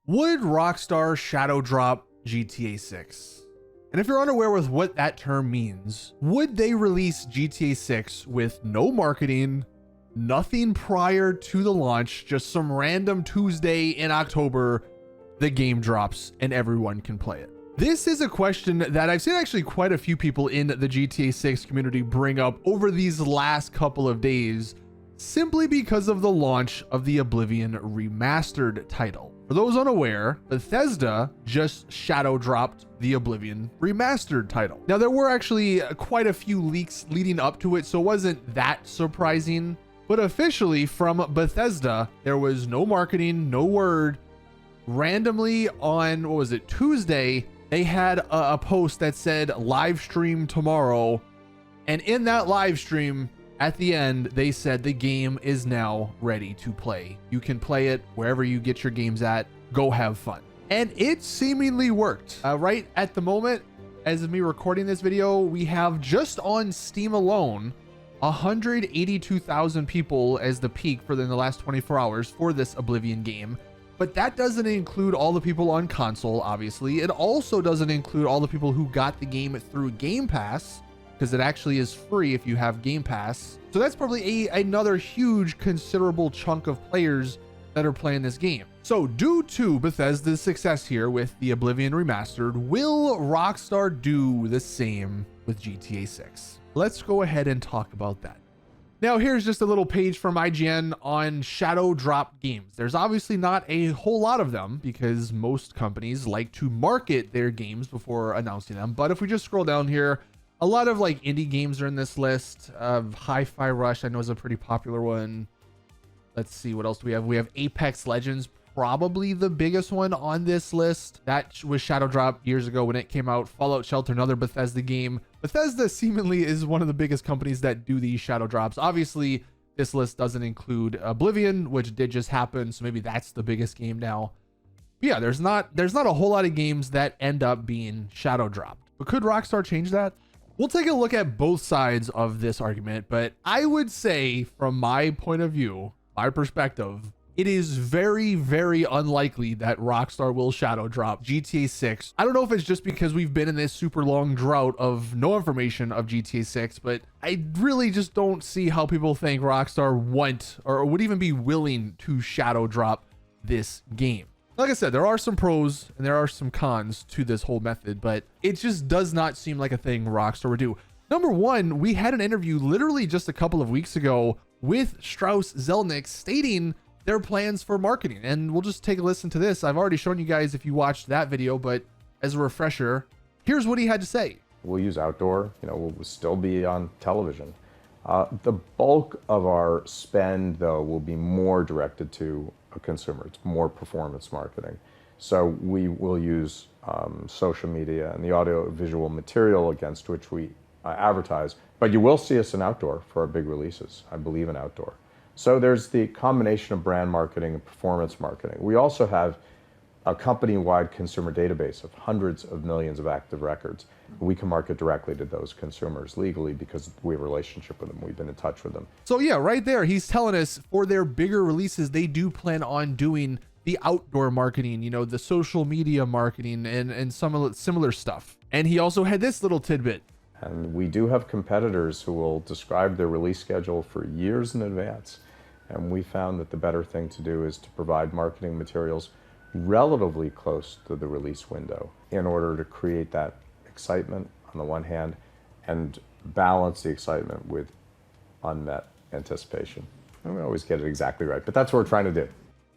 Would Rockstar shadow drop GTA 6? And if you're unaware with what that term means, would they release GTA 6 with no marketing, nothing prior to the launch, just some random Tuesday in October, the game drops and everyone can play it? This is a question that I've seen actually quite a few people in the GTA 6 community bring up over these last couple of days, simply because of the launch of the Oblivion remastered title. For those unaware, Bethesda just shadow dropped the Oblivion remastered title. Now, there were actually quite a few leaks leading up to it, so it wasn't that surprising, but officially from Bethesda, there was no marketing, no word. Randomly on, what was it, Tuesday, they had a post that said live stream tomorrow. And in that live stream, at the end, they said the game is now ready to play. You can play it wherever you get your games at. Go have fun. And it seemingly worked. Right at the moment, as of me recording this video, we have just on Steam alone, 182,000 people as the peak for the last 24 hours for this Oblivion game. But that doesn't include all the people on console, obviously. It also doesn't include all the people who got the game through Game Pass, because it actually is free if you have Game Pass. So that's probably another huge, considerable chunk of players that are playing this game. So due to Bethesda's success here with the Oblivion Remastered, will Rockstar do the same with GTA 6? Let's go ahead and talk about that. Now, here's just a little page from IGN on shadow drop games. There's obviously not a whole lot of them because most companies like to market their games before announcing them. But if we just scroll down here, a lot of like indie games are in this list. Hi-Fi Rush, I know, is a pretty popular one. Let's see, what else do we have? We have Apex Legends, probably the biggest one on this list. That was shadow drop years ago when it came out. Fallout Shelter, another Bethesda game. Bethesda seemingly is one of the biggest companies that do these shadow drops. Obviously, this list doesn't include Oblivion, which did just happen, so maybe that's the biggest game now. But yeah, there's not a whole lot of games that end up being shadow dropped. But could Rockstar change that? We'll take a look at both sides of this argument, but I would say from my point of view, my perspective, it is very, very unlikely that Rockstar will shadow drop GTA 6. I don't know if it's just because we've been in this super long drought of no information of GTA 6, but I really just don't see how people think Rockstar want or would even be willing to shadow drop this game. Like I said, there are some pros and there are some cons to this whole method, but it just does not seem like a thing Rockstar would do. Number one, we had an interview literally just a couple of weeks ago with Strauss Zelnick stating their plans for marketing. And we'll just take a listen to this. I've already shown you guys if you watched that video, but as a refresher, here's what he had to say. We'll use outdoor, we'll still be on television. The bulk of our spend, though, will be more directed to a consumer. It's more performance marketing. So we will use social media and the audio visual material against which we advertise. But you will see us in outdoor for our big releases. I believe in outdoor. So there's the combination of brand marketing and performance marketing. We also have a company-wide consumer database of hundreds of millions of active records. We can market directly to those consumers legally because we have a relationship with them. We've been in touch with them. So yeah, right there, he's telling us for their bigger releases, they do plan on doing the outdoor marketing, the social media marketing and some similar stuff. And he also had this little tidbit. And we do have competitors who will describe their release schedule for years in advance. And we found that the better thing to do is to provide marketing materials relatively close to the release window in order to create that excitement on the one hand and balance the excitement with unmet anticipation. I don't always get it exactly right, but that's what we're trying to do.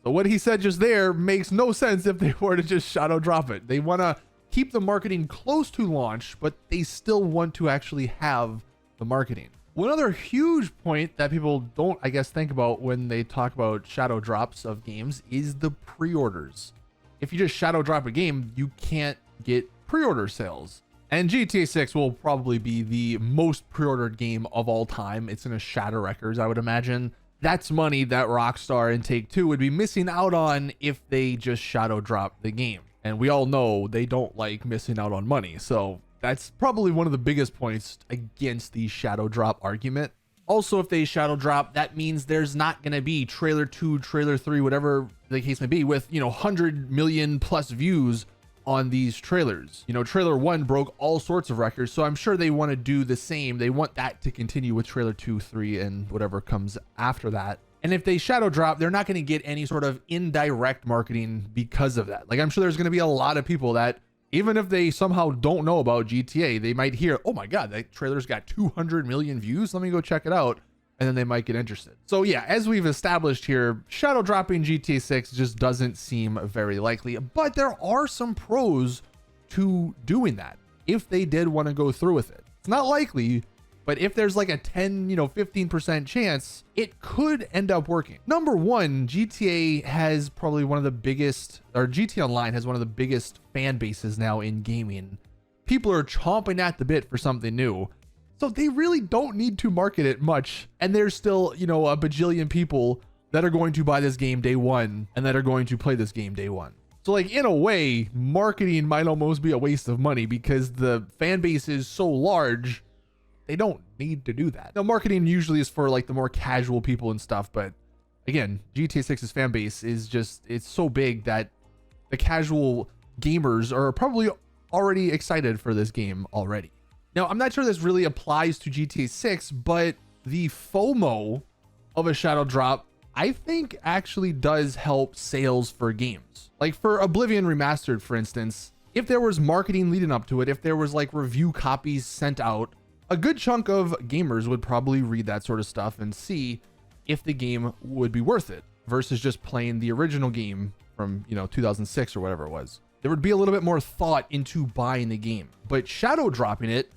So what he said just there makes no sense if they were to just shadow drop it. They want to keep the marketing close to launch, but they still want to actually have the marketing. One other huge point that people don't, I guess, think about when they talk about shadow drops of games is the pre-orders. If you just shadow drop a game, you can't get pre-order sales. And GTA 6 will probably be the most pre-ordered game of all time. It's gonna shatter records, I would imagine. That's money that Rockstar and Take-Two would be missing out on if they just shadow drop the game. And we all know they don't like missing out on money. So that's probably one of the biggest points against the shadow drop argument. Also, if they shadow drop, that means there's not going to be trailer 2, trailer 3, whatever the case may be, with, 100 million plus views on these trailers. Trailer 1 broke all sorts of records, so I'm sure they want to do the same. They want that to continue with trailer 2, 3, and whatever comes after that. And if they shadow drop, they're not going to get any sort of indirect marketing because of that. Like, I'm sure there's going to be a lot of people that, even if they somehow don't know about GTA, they might hear, oh my God, that trailer's got 200 million views. Let me go check it out. And then they might get interested. So yeah, as we've established here, shadow dropping GTA 6 just doesn't seem very likely, but there are some pros to doing that if they did want to go through with it. It's not likely, but if there's like a 10, 15% chance, it could end up working. Number one, GTA has probably one of the biggest, or GTA Online has one of the biggest fan bases now in gaming. People are chomping at the bit for something new. So they really don't need to market it much. And there's still, a bajillion people that are going to buy this game day one and that are going to play this game day one. So like, in a way, marketing might almost be a waste of money because the fan base is so large, they don't need to do that. Now, marketing usually is for like the more casual people and stuff. But again, GTA 6's fan base is just, it's so big that the casual gamers are probably already excited for this game already. Now, I'm not sure this really applies to GTA 6, but the FOMO of a shadow drop, I think actually does help sales for games. Like for Oblivion Remastered, for instance, if there was marketing leading up to it, if there was like review copies sent out, a good chunk of gamers would probably read that sort of stuff and see if the game would be worth it versus just playing the original game from, 2006 or whatever it was. There would be a little bit more thought into buying the game, but shadow dropping it,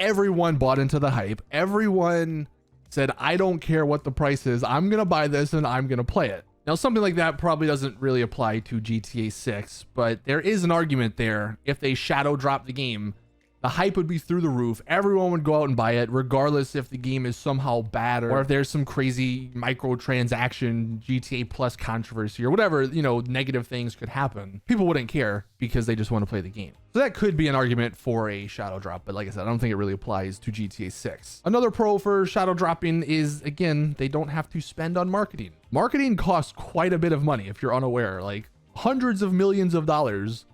everyone bought into the hype. Everyone said, I don't care what the price is. I'm going to buy this and I'm going to play it. Now, something like that probably doesn't really apply to GTA 6, but there is an argument there. If they shadow drop the game, the hype would be through the roof. Everyone would go out and buy it, regardless if the game is somehow bad or if there's some crazy microtransaction GTA Plus controversy or whatever, negative things could happen. People wouldn't care because they just want to play the game. So that could be an argument for a shadow drop. But like I said, I don't think it really applies to GTA 6. Another pro for shadow dropping is, again, they don't have to spend on marketing. Marketing costs quite a bit of money if you're unaware, like hundreds of millions of dollars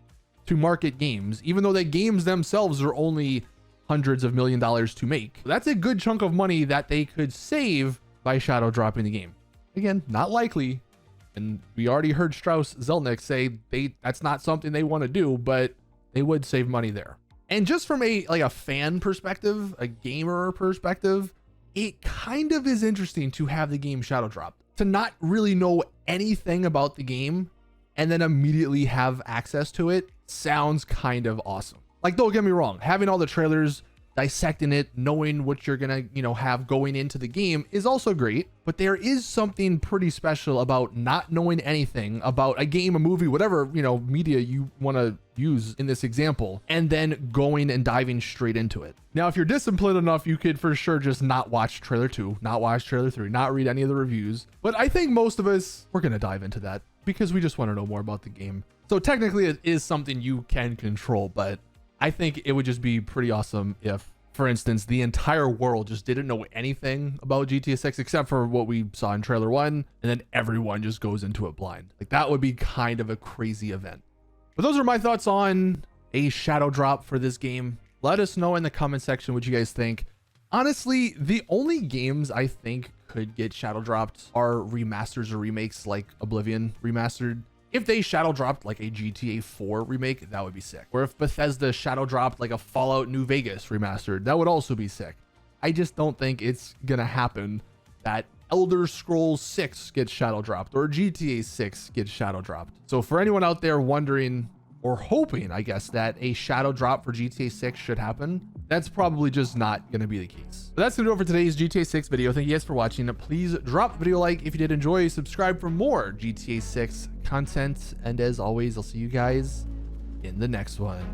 to market games, even though the games themselves are only hundreds of $1 million to make. That's a good chunk of money that they could save by shadow dropping the game. Again, not likely. And we already heard Strauss Zelnick say that's not something they want to do, but they would save money there. And just from a fan perspective, a gamer perspective, it kind of is interesting to have the game shadow dropped. To not really know anything about the game and then immediately have access to it sounds kind of awesome. Like, don't get me wrong, having all the trailers, dissecting it, knowing what you're gonna, have going into the game is also great, but there is something pretty special about not knowing anything about a game, a movie, whatever, media you want to use in this example, and then going and diving straight into it. Now, if you're disciplined enough, you could for sure just not watch trailer 2, not watch trailer 3, not read any of the reviews. But I think most of us, we're gonna dive into that because we just want to know more about the game. So technically it is something you can control, but I think it would just be pretty awesome if, for instance, the entire world just didn't know anything about GTA 6 except for what we saw in trailer 1, and then everyone just goes into it blind. Like, that would be kind of a crazy event. But those are my thoughts on a shadow drop for this game. Let us know in the comment section what you guys think. Honestly, the only games I think could get shadow dropped are remasters or remakes like Oblivion Remastered. If they shadow dropped like a GTA 4 remake, that would be sick. Or if Bethesda shadow dropped like a Fallout New Vegas remastered, that would also be sick. I just don't think it's gonna happen that Elder Scrolls 6 gets shadow dropped or GTA 6 gets shadow dropped. So for anyone out there wondering or hoping, I guess, that a shadow drop for GTA 6 should happen, that's probably just not going to be the case. But that's going to do it for today's GTA 6 video. Thank you guys for watching. Please drop the video a like if you did enjoy, subscribe for more GTA 6 content. And as always, I'll see you guys in the next one.